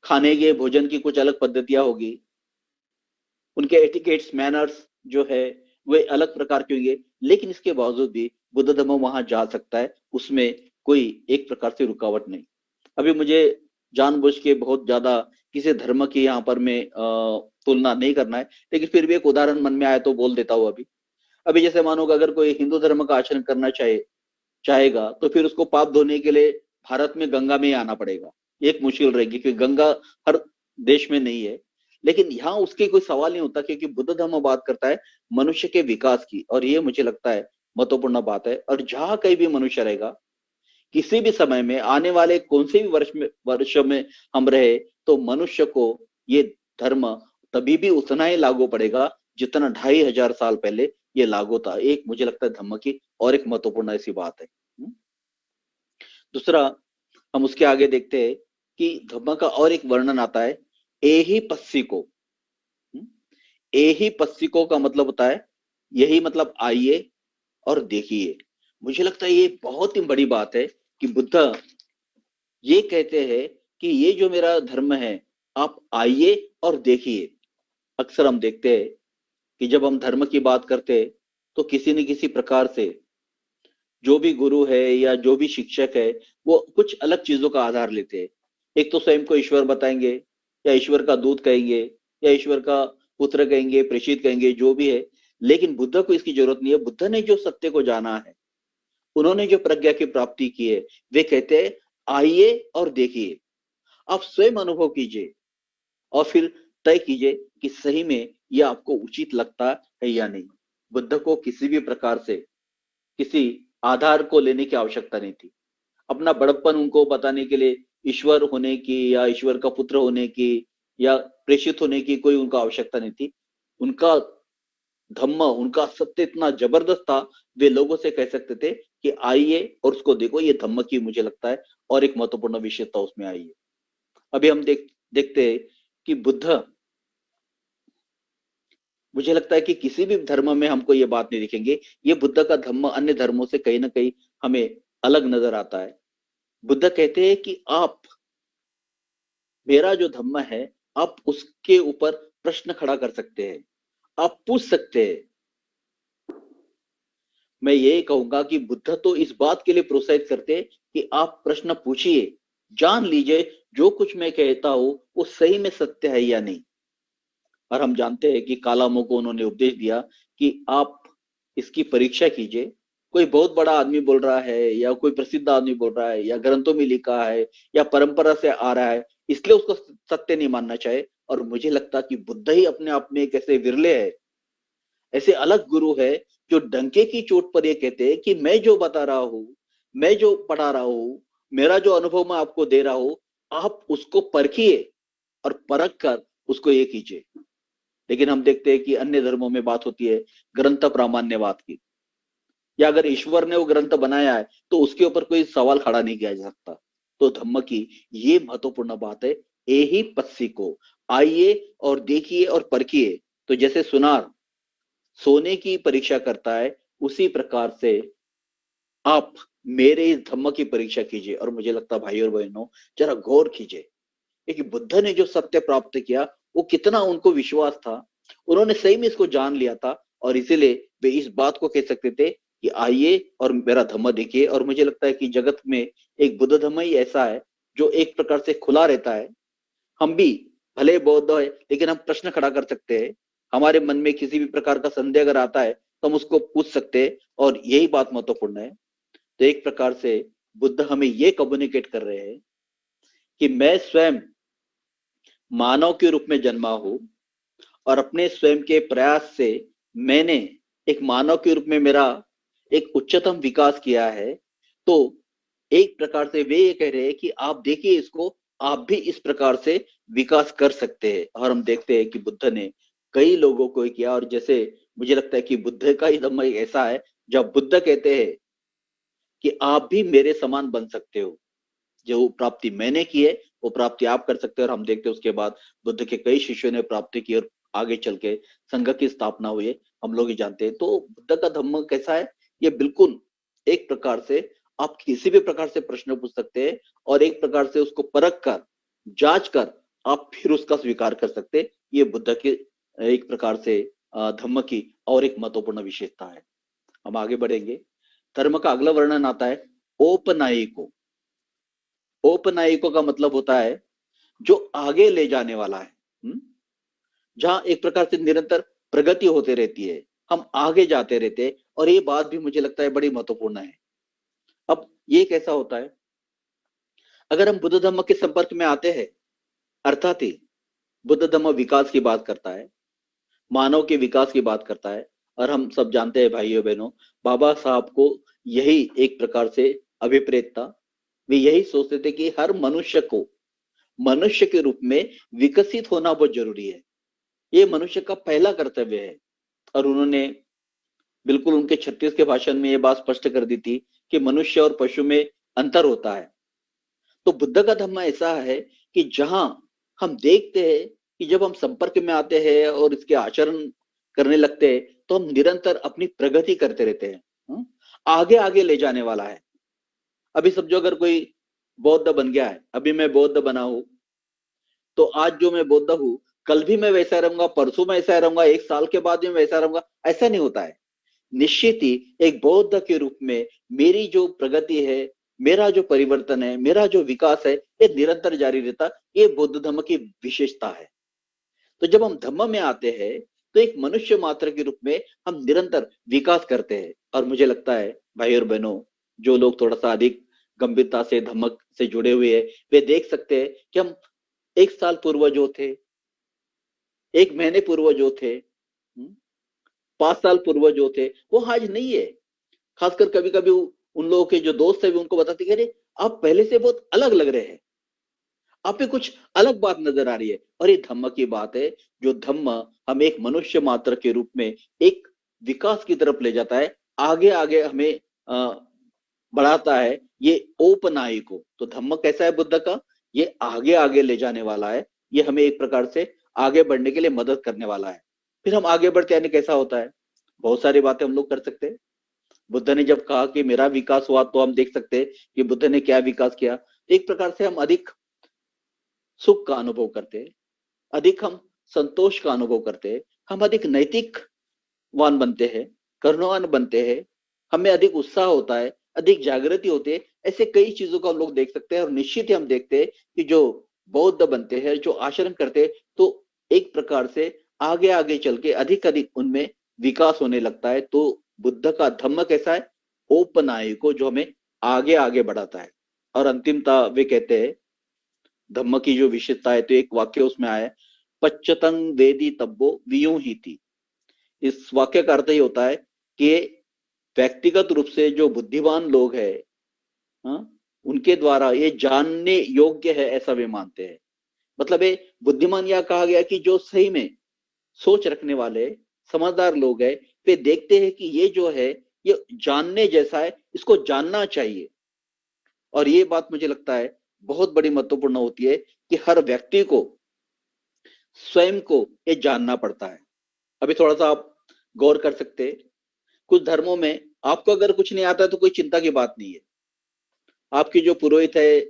खाने के भोजन की कुछ अलग पद्धतियां होगी, उनके एटिकेट्स मैनर्स जो है वे अलग प्रकार के होंगे, लेकिन इसके बावजूद भी बुद्ध धर्म वहां जा सकता है, उसमें कोई एक प्रकार से रुकावट नहीं। अभी मुझे जानबूझ के बहुत ज्यादा किसी धर्म की यहाँ पर मैं तुलना नहीं करना है, लेकिन फिर भी एक उदाहरण मन में आया तो बोल देता हूँ। अभी अभी जैसे मानो कि अगर कोई हिंदू धर्म का आचरण करना चाहेगा तो फिर उसको पाप धोने के लिए भारत में गंगा में ही आना पड़ेगा। एक मुश्किल रहेगी क्योंकि गंगा हर देश में नहीं है। लेकिन यहाँ उसके कोई सवाल नहीं होता, क्योंकि बुद्ध धर्म बात करता है मनुष्य के विकास की, और ये मुझे लगता है महत्वपूर्ण बात है। और जहां कहीं भी मनुष्य रहेगा, किसी भी समय में, आने वाले कौन से भी वर्ष में हम रहे, तो मनुष्य को ये धर्म तभी भी उतना ही लागू पड़ेगा जितना 2500 साल पहले ये लागू था। एक मुझे लगता है धम्म की और एक महत्वपूर्ण ऐसी बात है। दूसरा, हम उसके आगे देखते हैं कि धम्म का और एक वर्णन आता है, एहि पस्सिको। एहि पस्सिको का मतलब होता है यही, मतलब आइए और देखिए। मुझे लगता है ये बहुत ही बड़ी बात है कि बुद्ध ये कहते हैं कि ये जो मेरा धर्म है, आप आइए और देखिए। अक्सर हम देखते हैं कि जब हम धर्म की बात करते हैं तो किसी न किसी प्रकार से जो भी गुरु है या जो भी शिक्षक है, वो कुछ अलग चीजों का आधार लेते हैं। एक तो स्वयं को ईश्वर बताएंगे, या ईश्वर का दूत कहेंगे, या ईश्वर का पुत्र कहेंगे, प्रेषित कहेंगे, जो भी है। लेकिन बुद्ध को इसकी जरूरत नहीं है। बुद्ध ने जो सत्य को जाना है, उन्होंने जो प्रज्ञा की प्राप्ति की है, वे कहते हैं आइए और देखिए, आप स्वयं अनुभव कीजिए और फिर तय कीजिए कि सही में यह आपको उचित लगता है या नहीं। बुद्ध को किसी भी प्रकार से किसी आधार को लेने की आवश्यकता नहीं थी। अपना बड़प्पन उनको बताने के लिए ईश्वर होने की या ईश्वर का पुत्र होने की या प्रेषित होने की कोई उनको आवश्यकता नहीं थी। उनका धम्म, उनका सत्य इतना जबरदस्त था, वे लोगों से कह सकते थे कि आइए और उसको देखो। ये धम्म की मुझे लगता है और एक महत्वपूर्ण विशेषता उसमें आई है। अभी हम देखते हैं कि बुद्ध, मुझे लगता है कि किसी भी धर्म में हमको ये बात नहीं दिखेंगे, ये बुद्ध का धम्म अन्य धर्मों से कहीं ना कहीं हमें अलग नजर आता है। बुद्ध कहते हैं कि आप, मेरा जो धम्म है, आप उसके ऊपर प्रश्न खड़ा कर सकते हैं, आप पूछ सकते हैं। मैं ये कहूंगा कि बुद्ध तो इस बात के लिए प्रोत्साहित करते हैं कि आप प्रश्न पूछिए, जान लीजिए जो कुछ मैं कहता हूं वो सही में सत्य है या नहीं। और हम जानते हैं कि कालामों को उन्होंने उपदेश दिया कि आप इसकी परीक्षा कीजिए। कोई बहुत बड़ा आदमी बोल रहा है या कोई प्रसिद्ध आदमी बोल रहा है या ग्रंथों में लिखा है या परंपरा से आ रहा है, इसलिए उसको सत्य नहीं मानना चाहिए। और मुझे लगता है कि बुद्ध ही अपने आप में एक ऐसे विरले है, ऐसे अलग गुरु है, जो डंके की चोट पर ये कहते हैं कि मैं जो बता रहा हूं, मैं जो पढ़ा रहा हूं, मेरा जो अनुभव मैं आपको दे रहा हूं, आप उसको परखिए और परख कर उसको ये कीजिए। लेकिन हम देखते हैं कि अन्य धर्मों में बात होती है ग्रंथ प्रामाण्यवाद की, या अगर ईश्वर ने वो ग्रंथ बनाया है तो उसके ऊपर कोई सवाल खड़ा नहीं किया जा सकता। तो धम्म की ये महत्वपूर्ण बात है, एहि पस्सी को, आइए और देखिए और परखिए। तो जैसे सुनार सोने की परीक्षा करता है, उसी प्रकार से आप मेरे इस धम्म की परीक्षा कीजिए। और मुझे लगता है भाई और बहनों, जरा गौर कीजिए कि बुद्ध ने जो सत्य प्राप्त किया वो कितना उनको विश्वास था, उन्होंने सही में इसको जान लिया था। और इसीलिए वे इस बात को कह सकते थे कि आइए और मेरा धम्म देखिए। और मुझे लगता है कि जगत में एक बुद्ध धम्म ही ऐसा है जो एक प्रकार से खुला रहता है। हम भी भले बौद्ध है, लेकिन हम प्रश्न खड़ा कर सकते हैं। हमारे मन में किसी भी प्रकार का संदेह अगर आता है तो हम उसको पूछ सकते हैं, और यही बात महत्वपूर्ण है। तो एक प्रकार से बुद्ध हमें ये कम्युनिकेट कर रहे हैं कि मैं स्वयं मानव के रूप में जन्मा हूं, और अपने स्वयं के प्रयास से मैंने एक मानव के रूप में मेरा एक उच्चतम विकास किया है। तो एक प्रकार से वे ये कह रहे हैं कि आप देखिए इसको, आप भी इस प्रकार से विकास कर सकते हैं। और हम देखते हैं कि बुद्ध ने कई लोगों को किया। और जैसे मुझे लगता है कि बुद्ध का ही धम्म ऐसा है जब बुद्ध कहते हैं कि आप भी मेरे समान बन सकते हो, जो प्राप्ति मैंने की है वो प्राप्ति आप कर सकते हो। और हम देखते हैं उसके बाद बुद्ध के कई शिष्यों ने प्राप्ति की और आगे चल के संघ की स्थापना हुई, हम लोग ही जानते हैं। तो बुद्ध का धम्म कैसा है, ये बिल्कुल एक प्रकार से आप किसी भी प्रकार से प्रश्न पूछ सकते हैं, और एक प्रकार से उसको परख कर, जांच कर आप फिर उसका स्वीकार कर सकते हैं। ये बुद्ध की एक प्रकार से धम्म की और एक महत्वपूर्ण विशेषता है। हम आगे बढ़ेंगे। धर्म का अगला वर्णन आता है औपनायिको। औपनायिको का मतलब होता है जो आगे ले जाने वाला है। जहां एक प्रकार से निरंतर प्रगति होते रहती है, हम आगे जाते रहते हैं, और ये बात भी मुझे लगता है बड़ी महत्वपूर्ण है। अब ये कैसा होता है, अगर हम बुद्ध धर्म के संपर्क में आते हैं, अर्थात ही बुद्ध धर्म विकास की बात करता है, मानव के विकास की बात करता है, और हम सब जानते हैं भाइयों बहनों, बाबा साहब को यही एक प्रकार से अभिप्रेत था। वे यही सोचते थे कि हर मनुष्य को मनुष्य के रूप में विकसित होना बहुत जरूरी है। ये मनुष्य का पहला कर्तव्य है। और उन्होंने बिल्कुल उनके 36 के भाषण में ये बात स्पष्ट कर दी थी कि मनुष्य और पशु में अंतर होता है। तो बुद्ध का धर्म ऐसा है कि जहां हम देखते हैं कि जब हम संपर्क में आते हैं और इसके आचरण करने लगते हैं, तो हम निरंतर अपनी प्रगति करते रहते हैं। आगे आगे ले जाने वाला है। अभी समझो अगर कोई बौद्ध बन गया है, अभी मैं बौद्ध बना हूं, तो आज जो मैं बौद्ध हूं, कल भी मैं वैसा रहूंगा, परसों मैं ऐसा रहूंगा, एक साल के बाद भी मैं वैसा रहूंगा, ऐसा नहीं होता है। निश्चित ही एक बौद्ध के रूप में मेरी जो प्रगति है, मेरा जो परिवर्तन है, मेरा जो विकास है, ये निरंतर जारी रहता। ये बौद्ध धर्म की विशेषता है। तो जब हम धम्म में आते हैं, तो एक मनुष्य मात्र के रूप में हम निरंतर विकास करते हैं। और मुझे लगता है भाई और बहनों, जो लोग थोड़ा सा अधिक गंभीरता से धम्म से जुड़े हुए हैं, वे देख सकते हैं कि हम एक साल पूर्व जो थे, एक महीने पूर्व जो थे, 5 साल पूर्व जो थे, वो आज नहीं है। खासकर कभी कभी उन लोगों के जो दोस्त है, भी उनको बताते कि अरे आप पहले से बहुत अलग लग रहे हैं, आप पे कुछ अलग बात नजर आ रही है। और ये धम्म की बात है, जो धम्म हम एक मनुष्य मात्र के रूप में एक विकास की तरफ ले जाता है, आगे आगे हमें बढ़ाता है। ये औपनायिको। तो धम्म कैसा है बुद्ध का, ये आगे आगे ले जाने वाला है। ये हमें एक प्रकार से आगे बढ़ने के लिए मदद करने वाला है। फिर हम आगे बढ़ते यानी कैसा होता है, बहुत सारी बातें हम लोग कर सकते हैं। बुद्ध ने जब कहा कि मेरा विकास हुआ, तो हम देख सकते हैं कि बुद्ध ने क्या विकास किया। एक प्रकार से हम अधिक सुख का अनुभव करते हैं, अधिक हम संतोष का अनुभव करते हैं, हम अधिक नैतिकवान बनते हैं, करुणावान बनते हैं, हमें अधिक उत्साह होता है, अधिक जागृति होती है। ऐसे कई चीजों को हम लोग देख सकते हैं। और निश्चित ही हम देखते हैं कि जो बौद्ध बनते हैं, जो आचरण करते हैं, तो एक प्रकार से आगे आगे चल के अधिक अधिक उनमें विकास होने लगता है। तो बुद्ध का धम्म कैसा है, औपनायिको, जो हमें आगे आगे बढ़ाता है। और अंतिमता वे कहते हैं धम्म की जो विशेषता है, तो एक वाक्य उसमें आया है, पच्चतंग वेदी तब्बो वियूं ही थी। इस वाक्य का अर्थ ही होता है कि व्यक्तिगत रूप से जो बुद्धिमान लोग हैं, उनके द्वारा ये जानने योग्य है, ऐसा वे मानते हैं। मतलब ये बुद्धिमान यह कहा गया कि जो सही में सोच रखने वाले समझदार लोग हैं, वे देखते हैं कि ये जो है, ये जानने जैसा है, इसको जानना चाहिए। और ये बात मुझे लगता है बहुत बड़ी महत्वपूर्ण होती है कि हर व्यक्ति को स्वयं को ये जानना पड़ता है। अभी थोड़ा सा आप गौर कर सकते हैं, कुछ धर्मों में आपको अगर कुछ नहीं आता है तो कोई चिंता की बात नहीं है। आपके जो पुरोहित है,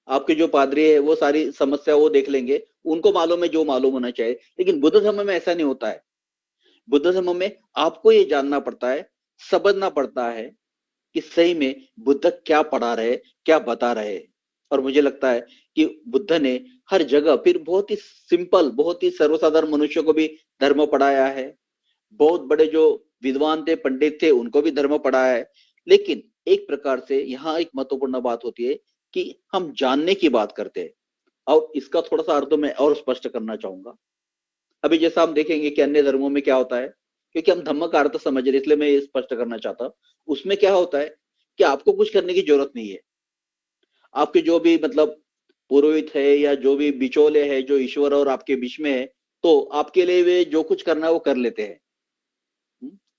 आपके जो पादरी है, वो सारी समस्या वो देख लेंगे, उनको मालूम है जो मालूम होना चाहिए। लेकिन बुद्ध धर्म में ऐसा नहीं होता है। बुद्ध धर्म में आपको ये जानना पड़ता है, समझना पड़ता है कि सही में बुद्ध क्या पढ़ा रहे, क्या बता रहे। और मुझे लगता है कि बुद्ध ने हर जगह फिर बहुत ही सिंपल, बहुत ही सर्वसाधारण मनुष्यों को भी धर्म पढ़ाया है। बहुत बड़े जो विद्वान थे, पंडित थे, उनको भी धर्म पढ़ाया है। लेकिन एक प्रकार से यहाँ एक महत्वपूर्ण बात होती है कि हम जानने की बात करते हैं। और इसका थोड़ा सा अर्थ मैं और स्पष्ट करना चाहूंगा। अभी जैसा हम देखेंगे कि अन्य धर्मों में क्या होता है, क्योंकि हम धम्म का अर्थ समझ रहे, इसलिए मैं ये स्पष्ट करना चाहता हूँ। उसमें क्या होता है कि आपको कुछ करने की जरूरत नहीं है। आपके जो भी मतलब पुरोहित है या जो भी बिचौले है, जो ईश्वर और आपके बीच में है, तो आपके लिए वे जो कुछ करना है वो कर लेते हैं।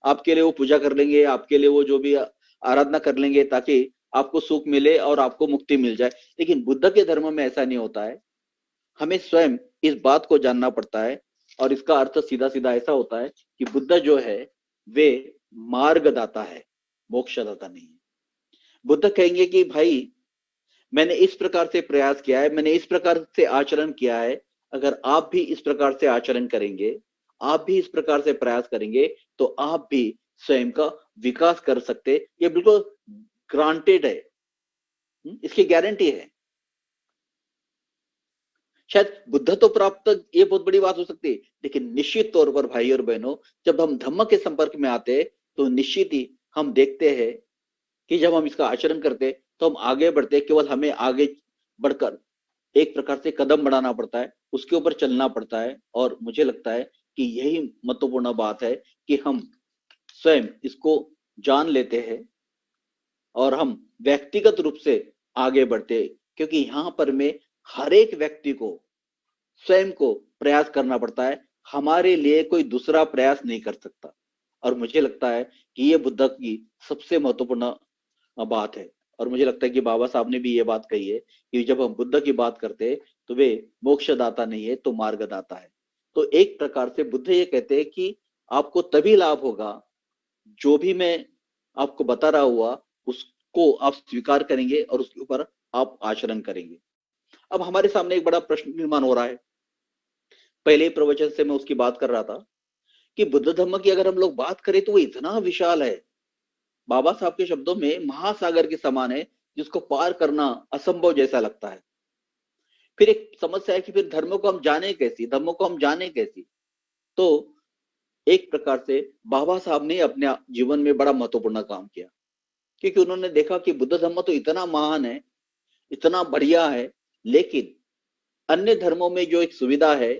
आपके लिए वो पूजा कर लेंगे, आपके लिए वो जो भी आराधना कर लेंगे, ताकि आपको सुख मिले और आपको मुक्ति मिल जाए। लेकिन बुद्ध के धर्म में ऐसा नहीं होता है। हमें स्वयं इस बात को जानना पड़ता है। और इसका अर्थ सीधा सीधा ऐसा होता है कि बुद्ध जो है, वे मार्गदाता है, मोक्षदाता नहीं है। बुद्ध कहेंगे कि भाई मैंने इस प्रकार से प्रयास किया है, मैंने इस प्रकार से आचरण किया है, अगर आप भी इस प्रकार से आचरण करेंगे आप भी इस प्रकार से प्रयास करेंगे तो आप भी स्वयं का विकास कर सकते, ये बिल्कुल ग्रांटेड है। इसकी गारंटी है। शायद बुद्धत्व प्राप्त तक ये बहुत बड़ी बात हो सकती है, लेकिन निश्चित तौर पर भाई और बहनों, जब हम धम्म के संपर्क में आते हैं तो निश्चित ही हम देखते हैं कि जब हम इसका आचरण करते तो हम आगे बढ़ते, केवल हमें आगे बढ़कर एक प्रकार से कदम बढ़ाना पड़ता है, उसके ऊपर चलना पड़ता है। और मुझे लगता है कि यही महत्वपूर्ण बात है कि हम स्वयं इसको जान लेते हैं और हम व्यक्तिगत रूप से आगे बढ़ते, क्योंकि यहाँ पर में हर एक व्यक्ति को स्वयं को प्रयास करना पड़ता है, हमारे लिए कोई दूसरा प्रयास नहीं कर सकता। और मुझे लगता है कि ये बुद्ध की सबसे महत्वपूर्ण बात है। और मुझे लगता है कि बाबा साहब ने भी ये बात कही है कि जब हम बुद्ध की बात करते हैं तो वे मोक्षदाता नहीं है तो मार्गदाता है। तो एक प्रकार से बुद्ध ये कहते हैं कि आपको तभी लाभ होगा जो भी मैं आपको बता रहा हुआ उसको आप स्वीकार करेंगे और उसके ऊपर आप आचरण करेंगे। अब हमारे सामने एक बड़ा प्रश्न निर्माण हो रहा है। पहले प्रवचन से मैं उसकी बात कर रहा था कि बुद्ध धर्म की अगर हम लोग बात करें तो वो इतना विशाल है, बाबा साहब के शब्दों में महासागर के समान है, जिसको पार करना असंभव जैसा लगता है। फिर एक समस्या है कि फिर धर्मों को हम जाने कैसी, धर्मों को हम जाने कैसी। तो एक प्रकार से बाबा साहब ने अपने जीवन में बड़ा महत्वपूर्ण काम किया, क्योंकि उन्होंने देखा कि बुद्ध धर्म तो इतना महान है, इतना बढ़िया है, लेकिन अन्य धर्मों में जो एक सुविधा है,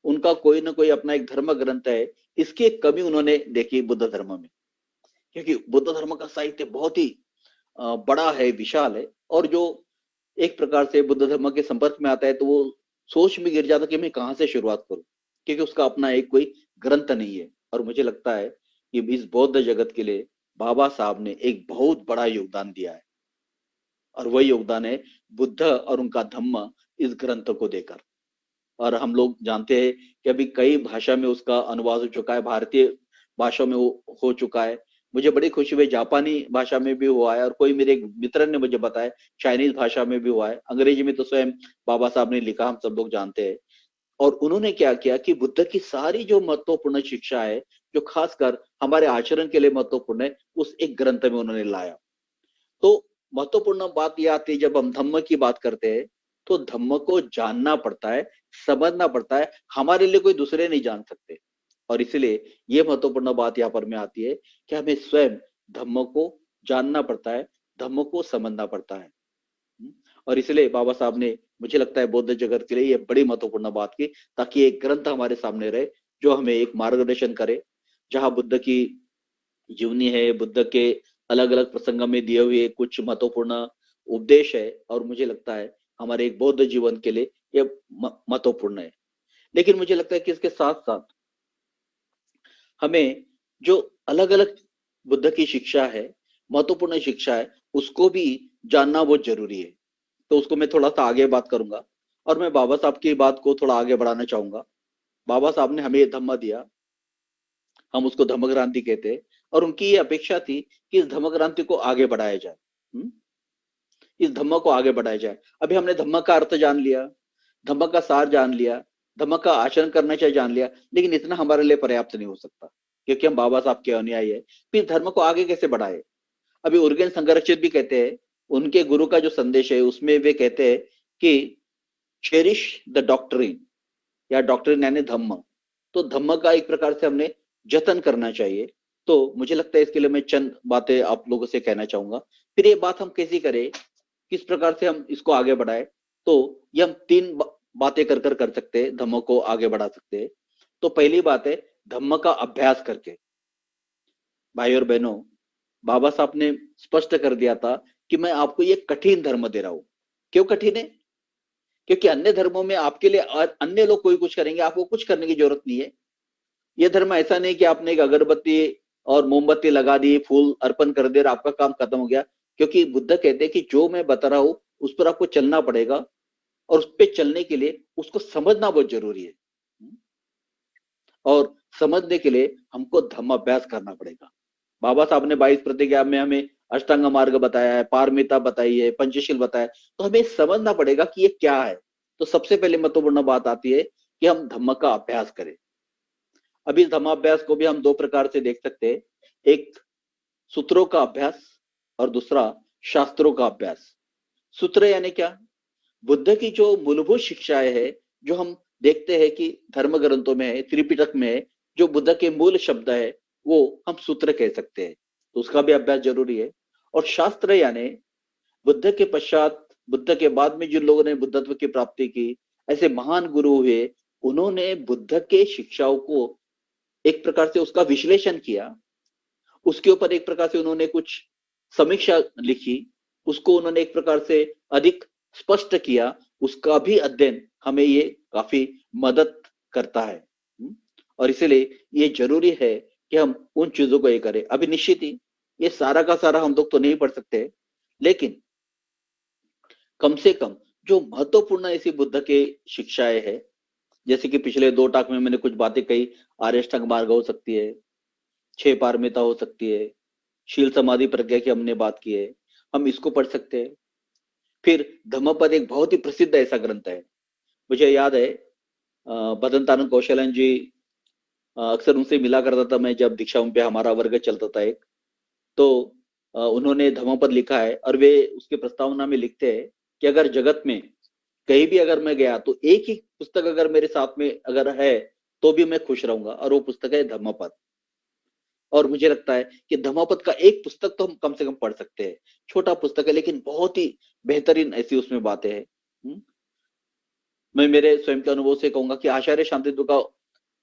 उनका कोई ना कोई अपना एक धर्म ग्रंथ है, इसकी एक कमी उन्होंने देखी बुद्ध धर्म में। क्योंकि बुद्ध धर्म का साहित्य बहुत ही बड़ा है, विशाल है, और जो एक प्रकार से बुद्ध धर्म के संपर्क में आता है तो वो सोच में गिर जाता कि मैं कहाँ से शुरुआत करूं, क्योंकि उसका अपना एक कोई ग्रंथ नहीं है। और मुझे लगता है कि इस बौद्ध जगत के लिए बाबा साहब ने एक बहुत बड़ा योगदान दिया है, और वही योगदान है बुद्ध और उनका धम्म इस ग्रंथ को देकर। और हम लोग जानते हैं कि अभी कई भाषा में उसका अनुवाद हो चुका है, भारतीय भाषा में हो चुका है। मुझे बड़ी खुशी हुई, जापानी भाषा में भी हुआ है, और कोई मेरे एक मित्र ने मुझे बताया चाइनीज भाषा में भी हुआ है, अंग्रेजी में तो स्वयं बाबा साहब ने लिखा, हम सब लोग जानते हैं। और उन्होंने क्या किया कि बुद्ध की सारी जो महत्वपूर्ण शिक्षा है, जो खासकर हमारे आचरण के लिए महत्वपूर्ण है, उस एक ग्रंथ में उन्होंने लाया। तो महत्वपूर्ण बात यह आती है, जब हम धम्म की बात करते हैं तो धम्म को जानना पड़ता है, समझना पड़ता है, हमारे लिए कोई दूसरे नहीं जान सकते। और इसलिए ये महत्वपूर्ण बात यहाँ पर में आती है कि हमें स्वयं धम्म को जानना पड़ता है, धम्म को समझना पड़ता है। और इसलिए बाबा साहब ने, मुझे लगता है, बौद्ध जगत के लिए ये बड़ी महत्वपूर्ण बात की, ताकि एक ग्रंथ हमारे सामने रहे जो हमें एक मार्गदर्शन करे, जहाँ बुद्ध की जीवनी है, बुद्ध के अलग अलग प्रसंग में दिए हुए कुछ महत्वपूर्ण उपदेश है, और मुझे लगता है हमारे एक बौद्ध जीवन के लिए ये महत्वपूर्ण है। लेकिन मुझे लगता है कि इसके साथ साथ हमें जो अलग अलग बुद्ध की शिक्षा है, महत्वपूर्ण शिक्षा है, उसको भी जानना बहुत जरूरी है। तो उसको मैं थोड़ा सा आगे बात करूंगा, और मैं बाबा साहब की बात को थोड़ा आगे बढ़ाना चाहूंगा। बाबा साहब ने हमें धम्म दिया, हम उसको धम्म क्रांति कहते हैं, और उनकी ये अपेक्षा थी कि इस धम्म क्रांति को आगे बढ़ाया जाए। इस धम्म को आगे बढ़ाया जाए। अभी हमने धम्म का अर्थ जान लिया, धम्म का सार जान लिया, धम्म का आचरण करना चाहिए जान लिया, लेकिन इतना हमारे लिए पर्याप्त नहीं हो सकता, क्योंकि हम बाबा साहब के अनुयायी है। फिर धर्म को आगे कैसे बढ़ाए? अभी उर्गेन संघरचित भी कहते हैं, उनके गुरु का जो संदेश है उसमें वे कहते हैं कि चेरिश द डॉक्ट्रिन, या डॉक्ट्रिन यानी धम्म। तो धम्म का एक प्रकार से हमने जतन करना चाहिए। तो मुझे लगता है इसके लिए मैं चंद बातें आप लोगों से कहना चाहूंगा। फिर ये बात हम कैसी करें, किस प्रकार से हम इसको आगे बढ़ाए? तो ये हम तीन बातें कर सकते हैं, धम्म को आगे बढ़ा सकते हैं। तो पहली बात है धम्म का अभ्यास करके। भाई और बहनों, बाबा साहब ने स्पष्ट कर दिया था कि मैं आपको ये कठिन धर्म दे रहा हूं। क्यों कठिन है? क्योंकि अन्य धर्मों में आपके लिए अन्य लोग कोई कुछ करेंगे, आपको कुछ करने की जरूरत नहीं है। ये धर्म ऐसा नहीं कि आपने एक अगरबत्ती और मोमबत्ती लगा दी, फूल अर्पण कर दिया, आपका काम खत्म हो गया। क्योंकि बुद्ध कहते हैं कि जो मैं बता रहा हूं उस पर आपको चलना पड़ेगा, और उस पर चलने के लिए उसको समझना बहुत जरूरी है। और समझने के लिए हमको धम्म अभ्यास करना पड़ेगा। बाबा साहब ने 22 प्रतिज्ञा में हमें अष्टांग मार्ग बताया है, पारमिता बताई है, पंचशील बताया है, तो हमें समझना पड़ेगा कि ये क्या है। तो सबसे पहले महत्वपूर्ण बात आती है कि हम धम्म का अभ्यास करें। अभी धर्माभ्यास को भी हम दो प्रकार से देख सकते हैं, एक सूत्रों का अभ्यास और दूसरा शास्त्रों का अभ्यास। सूत्र यानी क्या? बुद्ध की जो मूलभूत शिक्षाएं है, जो हम देखते हैं कि धर्म ग्रंथों में है, त्रिपिटक में है, जो बुद्ध के मूल शब्द है, वो हम सूत्र कह सकते हैं, तो उसका भी अभ्यास जरूरी है। और शास्त्र यानी बुद्ध के पश्चात, बुद्ध के बाद में जिन लोगों ने बुद्धत्व की प्राप्ति की, ऐसे महान गुरु हुए, उन्होंने बुद्ध के शिक्षाओं को एक प्रकार से उसका विश्लेषण किया, उसके ऊपर एक प्रकार से उन्होंने कुछ समीक्षा लिखी, उसको उन्होंने एक प्रकार से अधिक स्पष्ट किया, उसका भी अध्ययन हमें ये काफी मदद करता है। और इसीलिए ये जरूरी है कि हम उन चीजों को ये करें। अभी निश्चित ही ये सारा का सारा हम लोग तो नहीं पढ़ सकते, लेकिन कम से कम जो महत्वपूर्ण ऐसी बुद्ध के शिक्षाएं है, जैसे कि पिछले 2 टाक में मैंने कुछ बातें कही, आर्यष्टांग मार्ग हो सकती है, 6 पारमिता हो सकती है, शील समाधि प्रज्ञा की हमने बात की है, हम इसको पढ़ सकते हैं। फिर धम्मपद एक बहुत ही प्रसिद्ध ऐसा ग्रंथ है, मुझे याद है भदंतानंद कौशलन जी, अक्सर उनसे मिला करता था मैं जब दीक्षाओं पे हमारा वर्ग चलता था एक, तो उन्होंने धम्मपद लिखा है और वे उसके प्रस्तावना में लिखते हैं कि अगर जगत में कहीं भी अगर मैं गया तो एक ही पुस्तक अगर मेरे साथ में अगर है तो भी मैं खुश रहूंगा, और वो पुस्तक है धम्मपद। और मुझे लगता है कि धम्मपद का एक पुस्तक तो हम कम से कम पढ़ सकते हैं, छोटा पुस्तक है लेकिन बहुत ही बेहतरीन ऐसी उसमें बातें हैं। मैं मेरे स्वयं के अनुभव से कहूंगा कि आचार्य शांतित्व का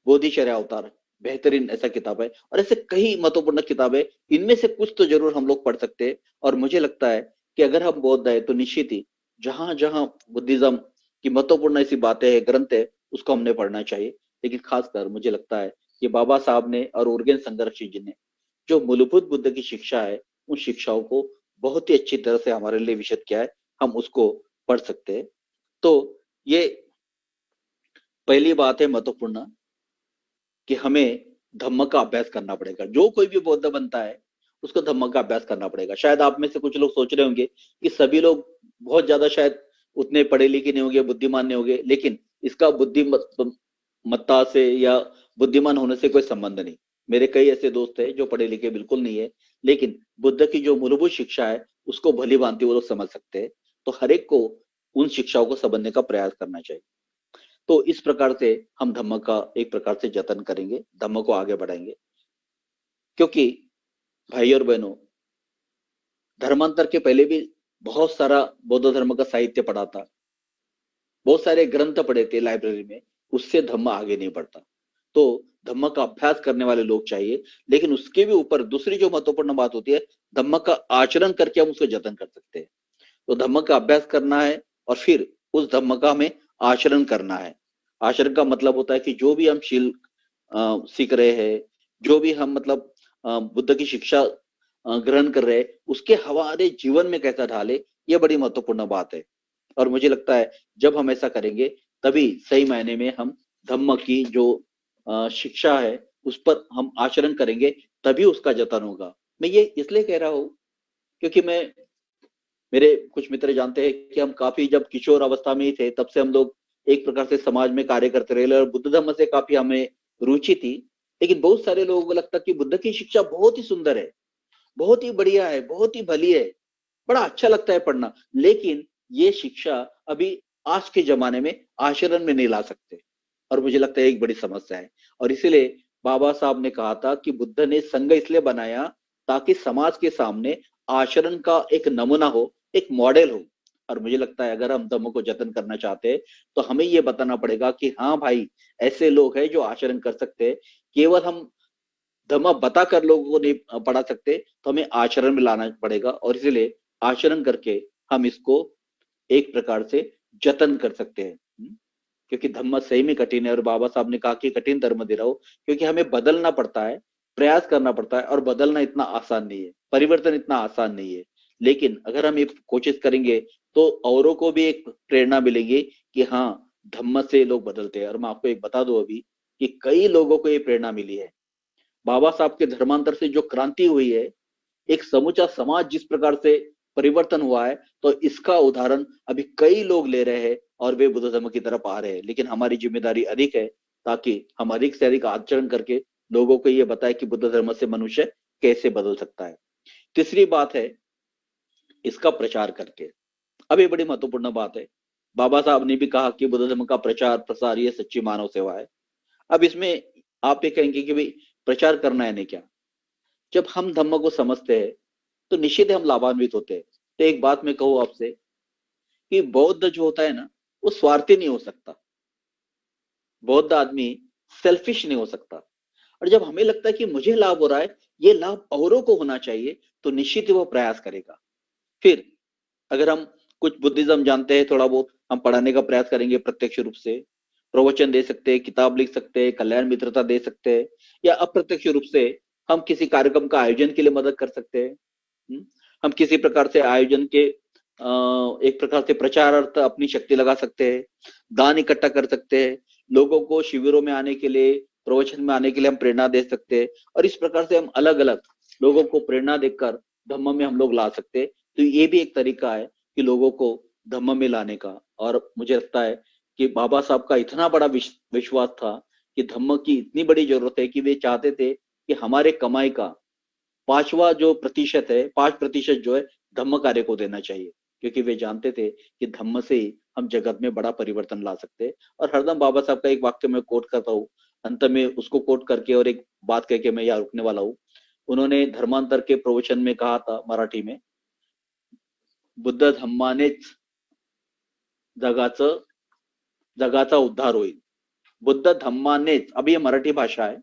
बोधिचर्या अवतार बेहतरीन ऐसा किताब है, और ऐसे कई महत्वपूर्ण किताबें, इनमें से कुछ तो जरूर हम लोग पढ़ सकते हैं। और मुझे लगता है कि अगर हम बौद्ध है तो निश्चित ही जहां जहां बुद्धिज्म की महत्वपूर्ण ऐसी बातें है, ग्रंथ है, उसको हमने पढ़ना चाहिए। लेकिन खासकर मुझे लगता है कि बाबा साहब ने और उर्गेन संघर्षी जी ने जो मूलभूत बुद्ध की शिक्षा है, उन शिक्षाओं को बहुत ही अच्छी तरह से हमारे लिए विशद किया है, हम उसको पढ़ सकते हैं। तो ये पहली बात है महत्वपूर्ण, कि हमें धम्म का अभ्यास करना पड़ेगा। जो कोई भी बौद्ध बनता है उसको धम्म का अभ्यास करना पड़ेगा। शायद आप में से कुछ लोग सोच रहे होंगे कि सभी लोग बहुत ज्यादा शायद उतने पढ़े लिखे नहीं होंगे, बुद्धिमान नहीं होंगे, लेकिन इसका बुद्धिमत्ता से या बुद्धिमान होने से कोई संबंध नहीं। मेरे कई ऐसे दोस्त हैं जो पढ़े लिखे बिल्कुल नहीं है, लेकिन बुद्ध की जो मूलभूत शिक्षा है उसको भली भांति वो लोग समझ सकते हैं। तो हर एक को उन शिक्षाओं को समझने का प्रयास करना चाहिए। तो इस प्रकार से हम धम्म का एक प्रकार से जतन करेंगे, धम्म को आगे बढ़ाएंगे। क्योंकि भाई और बहनों, धर्मांतर के पहले भी बहुत सारा बौद्ध धर्म का साहित्य पढ़ा था, बहुत सारे ग्रंथ पढ़े थे लाइब्रेरी में, उससे धम्म आगे नहीं बढ़ता। तो धम्म का अभ्यास करने वाले लोग चाहिए, लेकिन उसके भी ऊपर दूसरी जो महत्वपूर्ण बात होती है, धम्म का आचरण करके हम उसको जतन कर सकते हैं। तो धम्म का अभ्यास करना है और फिर उस धम्म का हमें आचरण करना है। आचरण का मतलब होता है कि जो भी हम शील सीख रहे हैं, जो भी हम मतलब बुद्ध की शिक्षा ग्रहण कर रहे हैं, उसके हमारे जीवन में कैसा ढाले, ये बड़ी महत्वपूर्ण बात है। और मुझे लगता है जब हम ऐसा करेंगे तभी सही मायने में हम धम्म की जो शिक्षा है उस पर हम आचरण करेंगे, तभी उसका जतन होगा। मैं ये इसलिए कह रहा हूं क्योंकि मेरे कुछ मित्र जानते हैं कि हम काफी जब किशोर अवस्था में ही थे तब से हम लोग एक प्रकार से समाज में कार्य करते रहे, और बुद्ध धर्म से काफी हमें रुचि थी। लेकिन बहुत सारे लोगों को लगता कि बुद्ध की शिक्षा बहुत ही सुंदर है, बहुत ही बढ़िया है, बहुत ही भली है, बड़ा अच्छा लगता है पढ़ना, लेकिन ये शिक्षा अभी आज के जमाने में आचरण में नहीं ला सकते। और मुझे लगता है एक बड़ी समस्या है। और इसीलिए बाबा साहब ने कहा था कि बुद्ध ने संघ इसलिए बनाया ताकि समाज के सामने आचरण का एक नमूना हो, एक मॉडल हो। और मुझे लगता है अगर हम धम्म को जतन करना चाहते हैं तो हमें ये बताना पड़ेगा कि हाँ भाई, ऐसे लोग हैं जो आचरण कर सकते हैं। केवल हम धम्म बताकर लोगों को नहीं पढ़ा सकते, तो हमें आचरण में लाना पड़ेगा, और इसलिए आचरण करके हम इसको एक प्रकार से जतन कर सकते हैं। क्योंकि धम्म सही में कठिन है, और बाबा साहब ने कहा कि कठिन धर्म दे रहा हो, क्योंकि हमें बदलना पड़ता है, प्रयास करना पड़ता है, और बदलना इतना आसान नहीं है, परिवर्तन इतना आसान नहीं है। लेकिन अगर हम ये कोशिश करेंगे तो औरों को भी एक प्रेरणा मिलेगी कि हाँ, धम्म से लोग बदलते हैं। और मैं आपको एक बता दूं अभी कि कई लोगों को ये प्रेरणा मिली है। बाबा साहब के धर्मांतर से जो क्रांति हुई है, एक समूचा समाज जिस प्रकार से परिवर्तन हुआ है, तो इसका उदाहरण अभी कई लोग ले रहे हैं और वे बुद्ध धर्म की तरफ आ रहे हैं। लेकिन हमारी जिम्मेदारी अधिक है ताकि हम अधिक से अधिक आचरण करके लोगों को ये बताए कि बुद्ध धर्म से मनुष्य कैसे बदल सकता है। तीसरी बात है इसका प्रचार करके। अब ये बड़ी महत्वपूर्ण बात है। बाबा साहब ने भी कहा कि बुद्ध धर्म का प्रचार प्रसार ये सच्ची मानव सेवा है। अब इसमें आप ये कहेंगे कि भाई प्रचार करना है नहीं क्या? जब हम धम्म को समझते हैं तो निश्चित ही हम लाभान्वित होते हैं। तो एक बात मैं कहूँ आपसे कि बौद्ध जो होता है ना, वो स्वार्थी नहीं हो सकता। बौद्ध आदमी सेल्फिश नहीं हो सकता। और जब हमें लगता है कि मुझे लाभ हो रहा है, ये लाभ औरों को होना चाहिए, तो निश्चित ही वो प्रयास करेगा। फिर अगर हम कुछ बुद्धिज्म जानते हैं थोड़ा बहुत, हम पढ़ाने का प्रयास करेंगे प्रत्यक्ष रूप से, प्रवचन दे सकते हैं, किताब लिख सकते हैं, कल्याण मित्रता दे सकते हैं, या अप्रत्यक्ष रूप से हम किसी कार्यक्रम का आयोजन के लिए मदद कर सकते हैं। हम किसी प्रकार से आयोजन के एक प्रकार से प्रचारार्थ अपनी शक्ति लगा सकते हैं, दान इकट्ठा कर सकते हैं, लोगों को शिविरों में आने के लिए, प्रवचन में आने के लिए हम प्रेरणा दे सकते हैं, और इस प्रकार से हम अलग अलग लोगों को प्रेरणा देकर धम्म में हम लोग ला सकते हैं। तो ये भी एक तरीका है कि लोगों को धम्म में लाने का। और मुझे लगता है कि बाबा साहब का इतना बड़ा विश्वास था कि धम्म की इतनी बड़ी जरूरत है कि वे चाहते थे कि हमारे कमाई का 5वां जो प्रतिशत है, 5% जो है धम्म कार्य को देना चाहिए, क्योंकि वे जानते थे कि धम्म से ही हम जगत में बड़ा परिवर्तन ला सकते हैं। और हरदम बाबा साहब का एक वाक्य मैं कोट करता हूँ, अंत में उसको कोट करके और एक बात कह के मैं यहाँ रुकने वाला हूँ। उन्होंने धर्मांतर के प्रवचन में कहा था मराठी में, बुद्ध धम्मानेच जगाचं जगाचा उद्धार होईल। बुद्ध धम्मानेच, अभी ये मराठी भाषा है,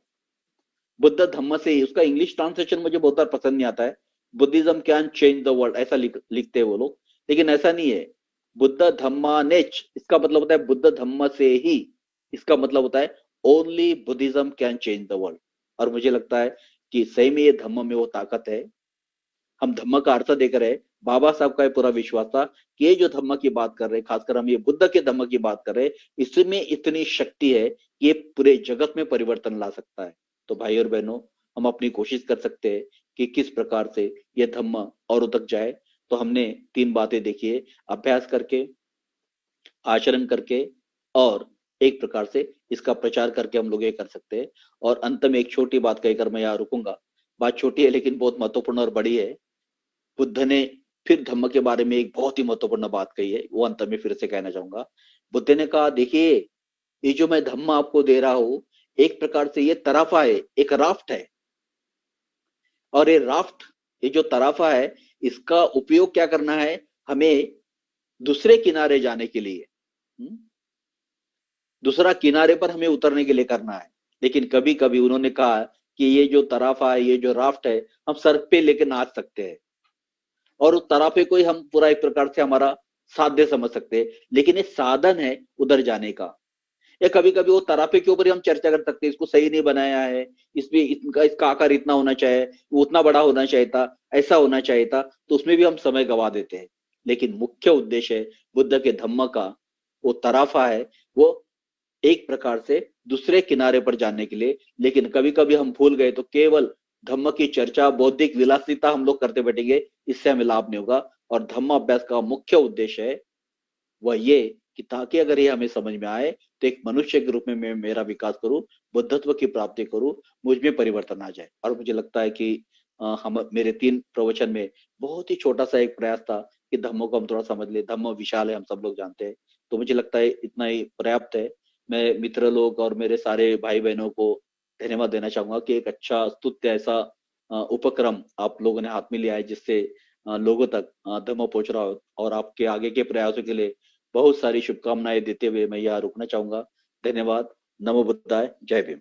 बुद्ध धम्म से ही, उसका इंग्लिश ट्रांसलेशन मुझे बहुत बार पसंद नहीं आता है, Buddhism can change the world ऐसा लिखते हैं वो लोग, लेकिन ऐसा नहीं है। बुद्ध धम्मानेच, इसका मतलब होता है बुद्ध धम्म से ही, इसका मतलब होता है only Buddhism can change the world. और मुझे लगता है कि सही में ये धम्म में वो ताकत है। हम धम्म का अर्थ देकर है, बाबा साहब का पूरा विश्वास था कि ये जो धम्म की बात कर रहे हैं, खासकर हम ये बुद्ध के धम्म की बात कर रहे हैं, इसमें इतनी शक्ति है कि ये पूरे जगत में परिवर्तन ला सकता है। तो भाई और बहनों, हम अपनी कोशिश कर सकते हैं कि किस प्रकार से ये धम्म औरों तक जाए। तो हमने 3 बातें देखी है, अभ्यास करके, आचरण करके, और एक प्रकार से इसका प्रचार करके हम लोग ये कर सकते हैं। और अंत में एक छोटी बात कहकर मैं यहाँ रुकूंगा। बात छोटी है लेकिन बहुत महत्वपूर्ण और बड़ी है। बुद्ध ने फिर धम्म के बारे में एक बहुत ही महत्वपूर्ण बात कही है, वो अंत में फिर से कहना चाहूंगा। बुद्ध ने कहा, देखिए ये जो मैं धम्म आपको दे रहा हूं, एक प्रकार से ये तराफा है, एक राफ्ट है। और ये राफ्ट, ये जो तराफा है, इसका उपयोग क्या करना है हमें? दूसरे किनारे जाने के लिए, दूसरा किनारे पर हमें उतरने के लिए करना है। लेकिन कभी कभी उन्होंने कहा कि ये जो तराफा है, ये जो राफ्ट है, हम सर पे लेके नाच सकते हैं, और उस तराफे को ही हम पूरा एक प्रकार से हमारा साध्य समझ सकते हैं, लेकिन ये साधन है उधर जाने का। या कभी कभी वो तराफे के ऊपर ही हम चर्चा कर सकते हैं, इसको सही नहीं बनाया है, इसमें इसका आकार इतना होना चाहिए, वो उतना बड़ा होना चाहिए था, ऐसा होना चाहिए था, तो उसमें भी हम समय गवा देते हैं। लेकिन मुख्य उद्देश्य है बुद्ध के धम्म का, वो तराफा है, वो एक प्रकार से दूसरे किनारे पर जाने के लिए। लेकिन कभी कभी हम भूल गए तो केवल धम्म की चर्चा, बौद्धिक विलासिता हम लोग करते बैठेंगे, इससे हमें लाभ नहीं होगा। और धम्म अभ्यास का मुख्य उद्देश्य है वह ये कि ताकि अगर ये हमें समझ में आए तो एक मनुष्य के रूप में मैं मेरा विकास करूं, बुद्धत्व की प्राप्ति करूं, मुझ में परिवर्तन आ जाए। और मुझे लगता है कि हम मेरे 3 प्रवचन में बहुत ही छोटा सा एक प्रयास था कि धम्मों को हम थोड़ा समझ ले। धम्म विशाल है, हम सब लोग जानते हैं, तो मुझे लगता है इतना ही पर्याप्त है। मैं मित्र लोग और मेरे सारे भाई बहनों को धन्यवाद देना चाहूंगा कि एक अच्छा स्तुत्य ऐसा उपक्रम आप लोगों ने हाथ में लिया है, जिससे लोगों तक धम्म पहुंच रहा हो। और आपके आगे के प्रयासों के लिए बहुत सारी शुभकामनाएं देते हुए मैं यहाँ रुकना चाहूंगा। धन्यवाद। नमो बुद्धाय। जय भीम।